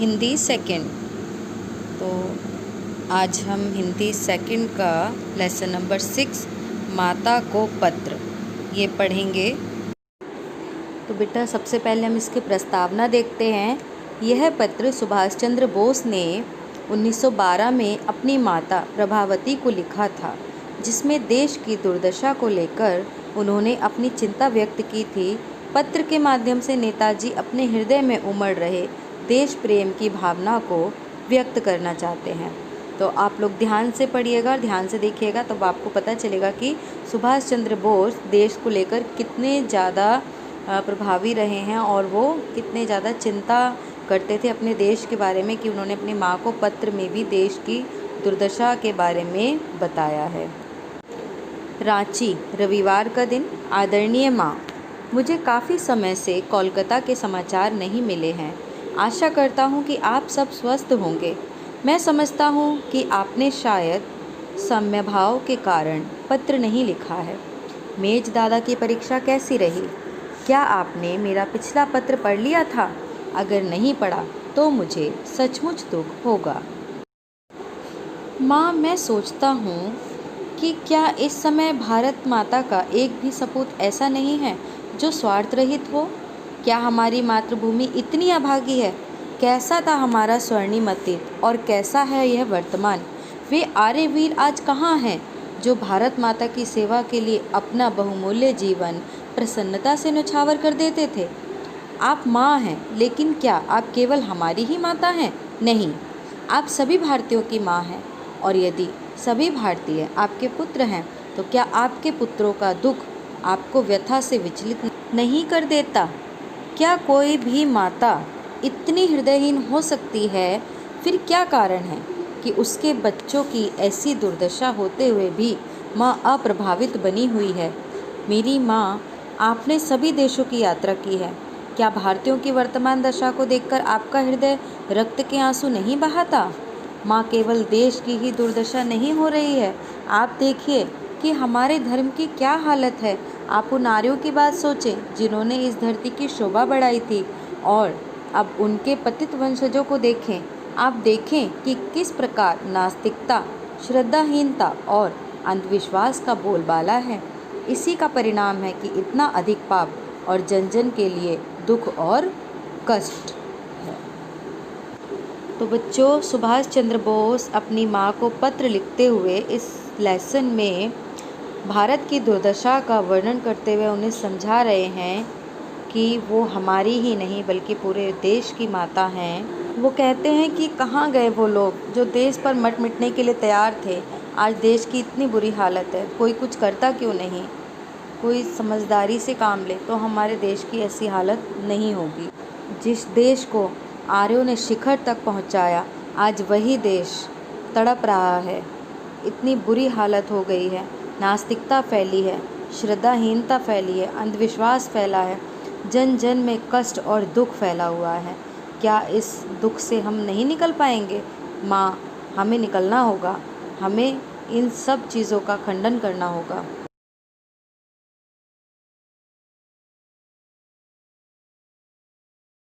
Hindi second. तो आज हम हिंदी सेकंड का लेसन नंबर 6 माता को पत्र ये पढ़ेंगे। तो बेटा सबसे पहले हम इसकी प्रस्तावना देखते हैं। यह पत्र सुभाष चंद्र बोस ने 1912 में अपनी माता प्रभावती को लिखा था, जिसमें देश की दुर्दशा को लेकर उन्होंने अपनी चिंता व्यक्त की थी। पत्र के माध्यम से नेताजी अपने हृदय में उमड़ रहे देश प्रेम की भावना को व्यक्त करना चाहते हैं। तो आप लोग ध्यान से पढ़िएगा और ध्यान से देखिएगा, तब आपको पता चलेगा कि सुभाष चंद्र बोस देश को लेकर कितने ज़्यादा प्रभावी रहे हैं और वो कितने ज़्यादा चिंता करते थे अपने देश के बारे में, कि उन्होंने अपनी माँ को पत्र में भी देश की दुर्दशा के बारे में बताया है। रांची, रविवार का दिन। आदरणीय माँ, मुझे काफ़ी समय से कोलकाता के समाचार नहीं मिले हैं। आशा करता हूँ कि आप सब स्वस्थ होंगे। मैं समझता हूँ कि आपने शायद समयभाव के कारण पत्र नहीं लिखा है। मेज दादा की परीक्षा कैसी रही? क्या आपने मेरा पिछला पत्र पढ़ लिया था? अगर नहीं पढ़ा तो मुझे सचमुच दुख होगा। माँ, मैं सोचता हूँ कि क्या इस समय भारत माता का एक भी सपूत ऐसा नहीं है जो स्वार्थ रहित हो? क्या हमारी मातृभूमि इतनी अभागी है? कैसा था हमारा स्वर्णिम अतीत और कैसा है यह वर्तमान? वे आर्यवीर आज कहाँ हैं जो भारत माता की सेवा के लिए अपना बहुमूल्य जीवन प्रसन्नता से न्यौछावर कर देते थे? आप माँ हैं, लेकिन क्या आप केवल हमारी ही माता हैं? नहीं, आप सभी भारतीयों की माँ हैं। और यदि सभी भारतीय आपके पुत्र हैं तो क्या आपके पुत्रों का दुख आपको व्यथा से विचलित नहीं कर देता? क्या कोई भी माता इतनी हृदयहीन हो सकती है? फिर क्या कारण है कि उसके बच्चों की ऐसी दुर्दशा होते हुए भी माँ अप्रभावित बनी हुई है? मेरी माँ, आपने सभी देशों की यात्रा की है। क्या भारतीयों की वर्तमान दशा को देखकर आपका हृदय रक्त के आंसू नहीं बहाता? माँ, केवल देश की ही दुर्दशा नहीं हो रही है, आप देखिए कि हमारे धर्म की क्या हालत है। आप उन नारियों की बात सोचें जिन्होंने इस धरती की शोभा बढ़ाई थी, और अब उनके पतित वंशजों को देखें। आप देखें कि किस प्रकार नास्तिकता, श्रद्धाहीनता और अंधविश्वास का बोलबाला है। इसी का परिणाम है कि इतना अधिक पाप और जन जन के लिए दुख और कष्ट है। तो बच्चों, सुभाष चंद्र बोस अपनी माँ को पत्र लिखते हुए इस लेसन में भारत की दुर्दशा का वर्णन करते हुए उन्हें समझा रहे हैं कि वो हमारी ही नहीं बल्कि पूरे देश की माता हैं। वो कहते हैं कि कहाँ गए वो लोग जो देश पर मट मिटने के लिए तैयार थे। आज देश की इतनी बुरी हालत है, कोई कुछ करता क्यों नहीं? कोई समझदारी से काम ले तो हमारे देश की ऐसी हालत नहीं होगी। जिस देश को आर्यों ने शिखर तक पहुंचाया, आज वही देश तड़प रहा है। इतनी बुरी हालत हो गई है, नास्तिकता फैली है, श्रद्धाहीनता फैली है, अंधविश्वास फैला है, जन जन में कष्ट और दुख फैला हुआ है। क्या इस दुख से हम नहीं निकल पाएंगे? माँ, हमें निकलना होगा। हमें इन सब चीज़ों का खंडन करना होगा।